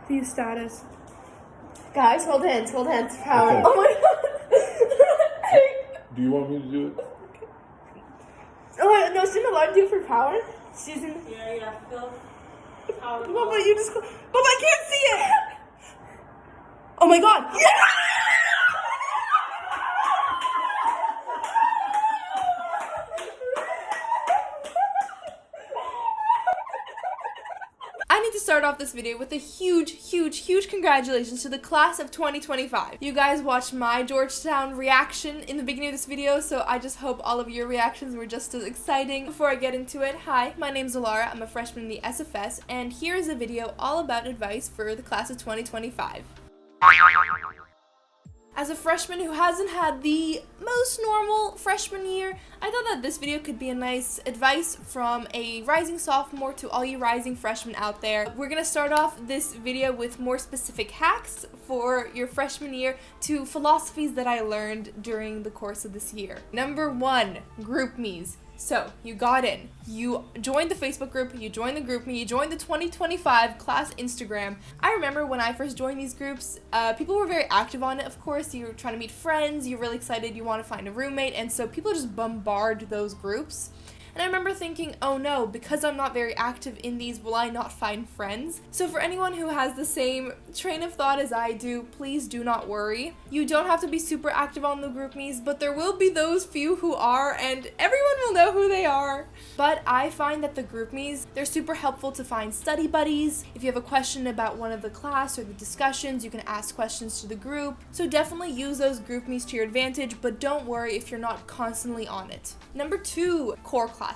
view status. Guys, hold hands, power. Okay. Oh my god. Do you want me to do it? Oh no, shouldn't Alara do it for power? Susan. Yeah, Phil. Power. Mama, you just Mama, I can't see it! Oh my god! Yeah! I need to start off this video with a huge congratulations to the class of 2025. You guys watched my Georgetown reaction in the beginning of this video, so I just hope all of your reactions were just as exciting. Before I get into it, hi, my name's Alara, I'm a freshman in the SFS, and here is a video all about advice for the class of 2025. As a freshman who hasn't had the most normal freshman year, I thought that this video could be a nice advice from a rising sophomore to all you rising freshmen out there. We're gonna start off this video with more specific hacks for your freshman year to philosophies that I learned during the course of this year. Number 1, GroupMes. So, you got in, you joined the Facebook group, you joined the GroupMe, you joined the 2025 class Instagram. I remember when I first joined these groups, people were very active on it, of course. You were trying to meet friends, you're really excited, you want to find a roommate, and so people just bombard those groups. And I remember thinking, oh no, because I'm not very active in these, will I not find friends? So for anyone who has the same train of thought as I do, please do not worry. You don't have to be super active on the GroupMes, but there will be those few who are, and everyone will know who they are. But I find that the GroupMes, they're super helpful to find study buddies. If you have a question about one of the class or the discussions, you can ask questions to the group. So definitely use those GroupMes to your advantage, but don't worry if you're not constantly on it. Number 2, core classes.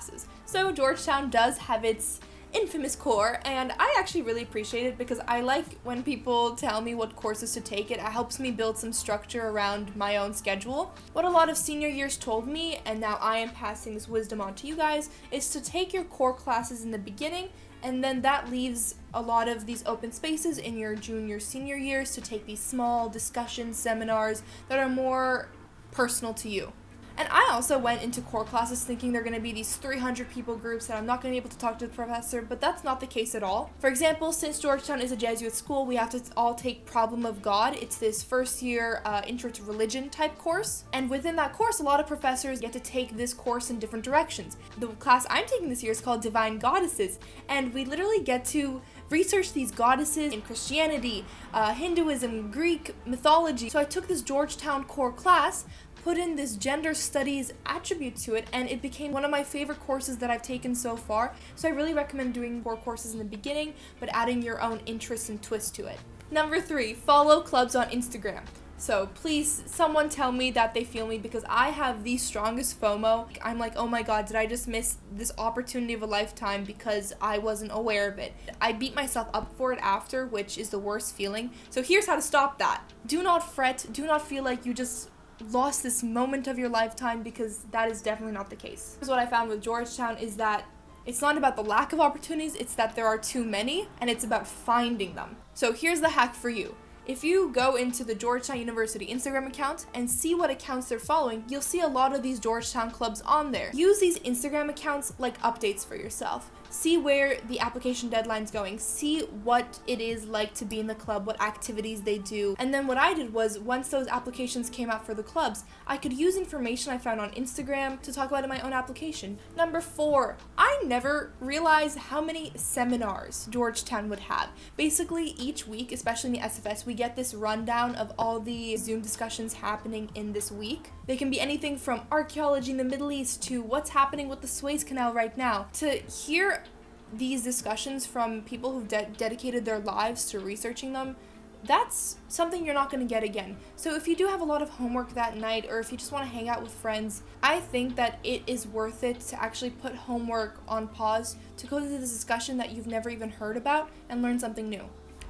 So Georgetown does have its infamous core, and I actually really appreciate it because I like when people tell me what courses to take. It helps me build some structure around my own schedule. What a lot of senior years told me, and now I am passing this wisdom on to you guys, is to take your core classes in the beginning, and then that leaves a lot of these open spaces in your junior, senior years to take these small discussions, seminars that are more personal to you. And I also went into core classes thinking they're going to be these 300 people groups and I'm not going to be able to talk to the professor, but that's not the case at all. For example, since Georgetown is a Jesuit school, we have to all take Problem of God. It's this first year Intro to Religion type course. And within that course, a lot of professors get to take this course in different directions. The class I'm taking this year is called Divine Goddesses, and we literally get to research these goddesses in Christianity, Hinduism, Greek mythology. So I took this Georgetown core class, put in this gender studies attribute to it, and it became one of my favorite courses that I've taken so far. So I really recommend doing core courses in the beginning, but adding your own interest and twist to it. Number 3, follow clubs on Instagram. So please, someone tell me that they feel me because I have the strongest FOMO. I'm like, oh my god, did I just miss this opportunity of a lifetime because I wasn't aware of it? I beat myself up for it after, which is the worst feeling. So here's how to stop that. Do not fret, do not feel like you just lost this moment of your lifetime, because that is definitely not the case. What I found with Georgetown is that it's not about the lack of opportunities, it's that there are too many, and it's about finding them. So here's the hack for you. If you go into the Georgetown University Instagram account and see what accounts they're following, you'll see a lot of these Georgetown clubs on there. Use these Instagram accounts like updates for yourself. See where the application deadline's going. See what it is like to be in the club, what activities they do. And then what I did was, once those applications came out for the clubs, I could use information I found on Instagram to talk about in my own application. Number 4, I never realized how many seminars Georgetown would have. Basically, each week, especially in the SFS, we get this rundown of all the Zoom discussions happening in this week. They can be anything from archaeology in the Middle East to what's happening with the Suez Canal right now. To hear these discussions from people who've dedicated their lives to researching them, that's something you're not going to get again. So if you do have a lot of homework that night, or if you just want to hang out with friends, I think that it is worth it to actually put homework on pause to go to this discussion that you've never even heard about and learn something new.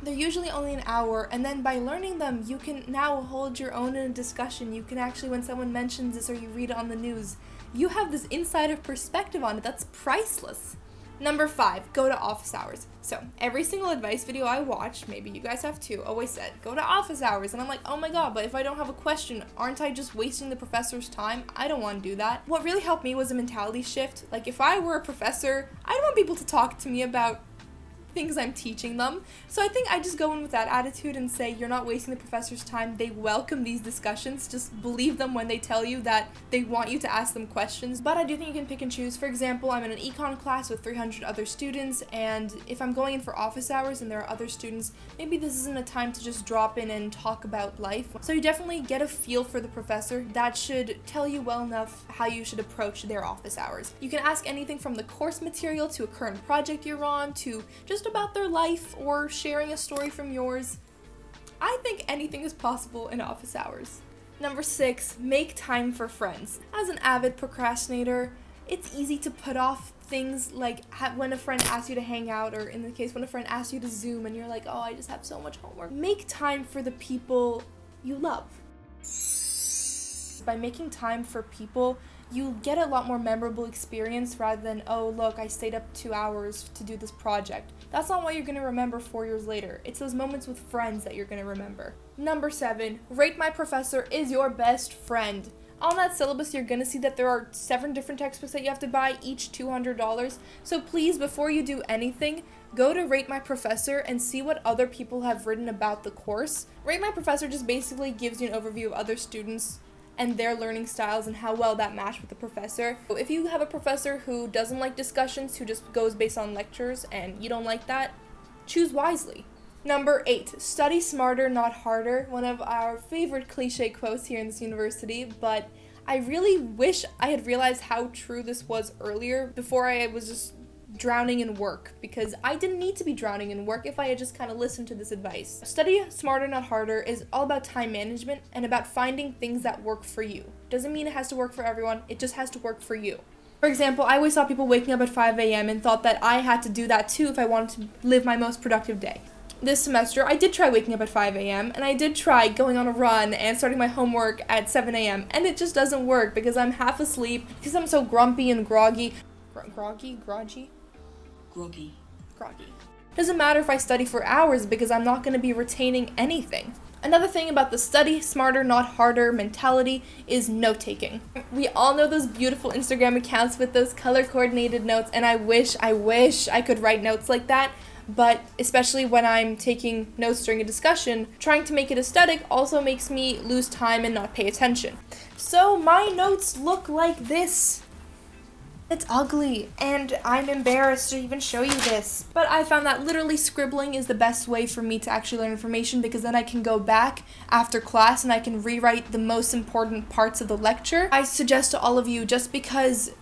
They're usually only an hour, and then by learning them, you can now hold your own in a discussion. You can actually, when someone mentions this or you read it on the news, you have this insider perspective on it that's priceless. Number 5, go to office hours. So every single advice video I watch, maybe you guys have too, always said, go to office hours. And I'm like, oh my god, but if I don't have a question, aren't I just wasting the professor's time? I don't want to do that. What really helped me was a mentality shift. Like, if I were a professor, I don't want people to talk to me about things I'm teaching them. So I think I just go in with that attitude and say, you're not wasting the professor's time. They welcome these discussions. Just believe them when they tell you that they want you to ask them questions. But I do think you can pick and choose. For example, I'm in an econ class with 300 other students, and if I'm going in for office hours and there are other students, maybe this isn't a time to just drop in and talk about life. So you definitely get a feel for the professor. That should tell you well enough how you should approach their office hours. You can ask anything from the course material to a current project you're on to just about their life or sharing a story from yours. I think anything is possible in office hours. Number 6, make time for friends. As an avid procrastinator, it's easy to put off things like when a friend asks you to hang out, or in the case when a friend asks you to Zoom and you're like, oh, I just have so much homework. Make time for the people you love. By making time for people, you get a lot more memorable experience rather than, oh, look, I stayed up 2 hours to do this project. That's not what you're going to remember 4 years later. It's those moments with friends that you're going to remember. Number 7, RateMyProfessor is your best friend. On that syllabus, you're going to see that there are 7 different textbooks that you have to buy, each $200. So please, before you do anything, go to RateMyProfessor and see what other people have written about the course. RateMyProfessor just basically gives you an overview of other students and their learning styles and how well that match with the professor. So if you have a professor who doesn't like discussions, who just goes based on lectures, and you don't like that, choose wisely. Number 8, study smarter, not harder. One of our favorite cliche quotes here in this university, but I really wish I had realized how true this was earlier before I was just drowning in work, because I didn't need to be drowning in work if I had just kind of listened to this advice. Study smarter, not harder is all about time management and about finding things that work for you. Doesn't mean it has to work for everyone, it just has to work for you. For example, I always saw people waking up at 5 a.m. and thought that I had to do that too if I wanted to live my most productive day. This semester, I did try waking up at 5 a.m. and I did try going on a run and starting my homework at 7 a.m. and it just doesn't work because I'm half asleep, because I'm so grumpy and groggy. Groggy. Doesn't matter if I study for hours because I'm not going to be retaining anything. Another thing about the study smarter, not harder mentality is note-taking. We all know those beautiful Instagram accounts with those color-coordinated notes, and I wish I could write notes like that. But especially when I'm taking notes during a discussion, trying to make it aesthetic also makes me lose time and not pay attention. So my notes look like this. It's ugly, and I'm embarrassed to even show you this. But I found that literally scribbling is the best way for me to actually learn information, because then I can go back after class and I can rewrite the most important parts of the lecture. I suggest to all of you, just because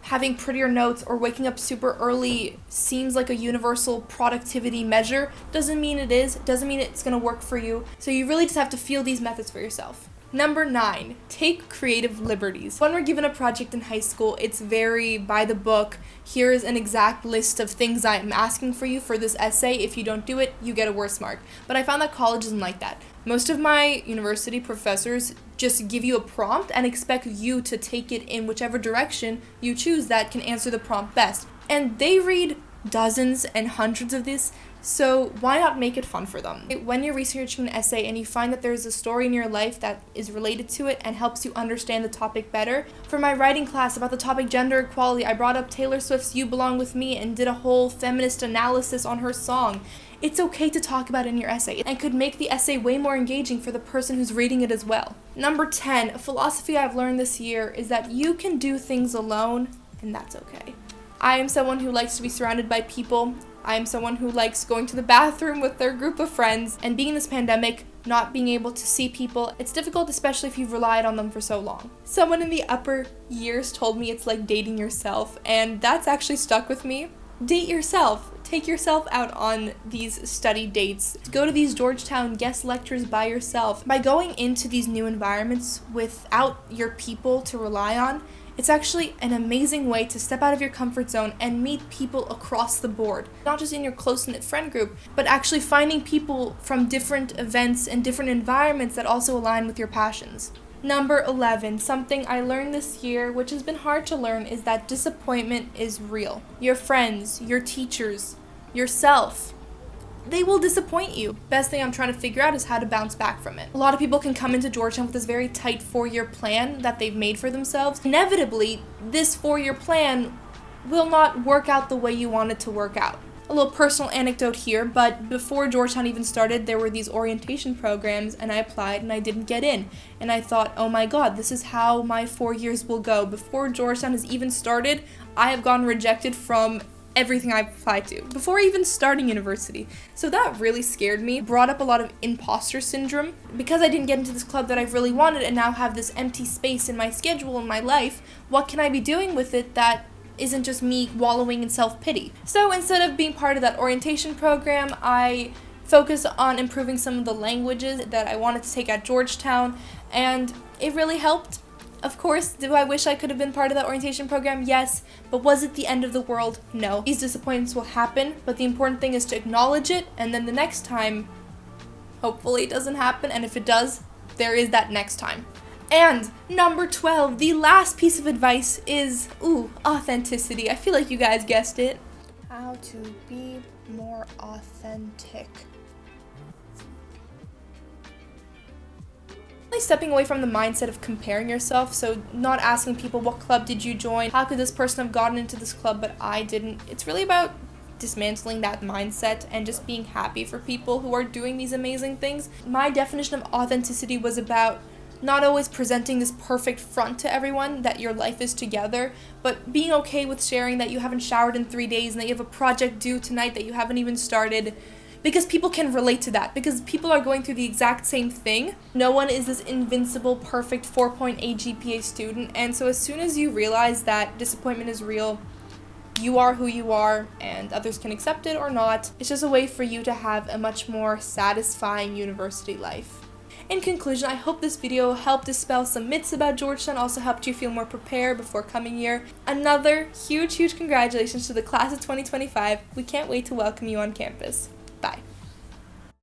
having prettier notes or waking up super early seems like a universal productivity measure, doesn't mean it is, doesn't mean it's going to work for you. So you really just have to feel these methods for yourself. Number 9, take creative liberties. When we're given a project in high school, it's very by the book. Here's an exact list of things I'm asking for you for this essay. If you don't do it, you get a worse mark. But I found that college isn't like that. Most of my university professors just give you a prompt and expect you to take it in whichever direction you choose that can answer the prompt best. And they read dozens and hundreds of this, so why not make it fun for them? When you're researching an essay and you find that there's a story in your life that is related to it and helps you understand the topic better. For my writing class about the topic gender equality, I brought up Taylor Swift's You Belong With Me and did a whole feminist analysis on her song. It's okay to talk about it in your essay, and could make the essay way more engaging for the person who's reading it as well. Number 10, a philosophy I've learned this year is that you can do things alone, and that's okay. I am someone who likes to be surrounded by people. I am someone who likes going to the bathroom with their group of friends, and being in this pandemic, not being able to see people, it's difficult, especially if you've relied on them for so long. Someone in the upper years told me it's like dating yourself, and that's actually stuck with me. Date yourself. Take yourself out on these study dates. Go to these Georgetown guest lectures by yourself. By going into these new environments without your people to rely on, it's actually an amazing way to step out of your comfort zone and meet people across the board. Not just in your close-knit friend group, but actually finding people from different events and different environments that also align with your passions. Number 11, something I learned this year, which has been hard to learn, is that disappointment is real. Your friends, your teachers, yourself, they will disappoint you. Best thing I'm trying to figure out is how to bounce back from it. A lot of people can come into Georgetown with this very tight 4-year plan that they've made for themselves. Inevitably, this 4-year plan will not work out the way you want it to work out. a little personal anecdote here, but before Georgetown even started, there were these orientation programs, and I applied and I didn't get in. And I thought, oh my god, this is how my 4 years will go. Before Georgetown has even started, I have gotten rejected from everything I've applied to, before even starting university. So that really scared me, brought up a lot of imposter syndrome. Because I didn't get into this club that I really wanted and now have this empty space in my schedule in my life, what can I be doing with it that isn't just me wallowing in self-pity? So instead of being part of that orientation program, I focused on improving some of the languages that I wanted to take at Georgetown, and it really helped. Of course, do I wish I could have been part of that orientation program? Yes. But was it the end of the world? No. These disappointments will happen, but the important thing is to acknowledge it, and then the next time, hopefully it doesn't happen, and if it does, there is that next time. And number 12, the last piece of advice is, authenticity. I feel like you guys guessed it. How to be more authentic. Stepping away from the mindset of comparing yourself, so not asking people, what club did you join? How could this person have gotten into this club but I didn't? It's really about dismantling that mindset and just being happy for people who are doing these amazing things. My definition of authenticity was about not always presenting this perfect front to everyone that your life is together, but being okay with sharing that you haven't showered in 3 days and that you have a project due tonight that you haven't even started. Because people can relate to that, because people are going through the exact same thing. No one is this invincible, perfect 4.8 GPA student, and so as soon as you realize that disappointment is real, you are who you are, and others can accept it or not. It's just a way for you to have a much more satisfying university life. In conclusion, I hope this video helped dispel some myths about Georgetown, also helped you feel more prepared before coming here. Another huge congratulations to the class of 2025. We can't wait to welcome you on campus. Bye.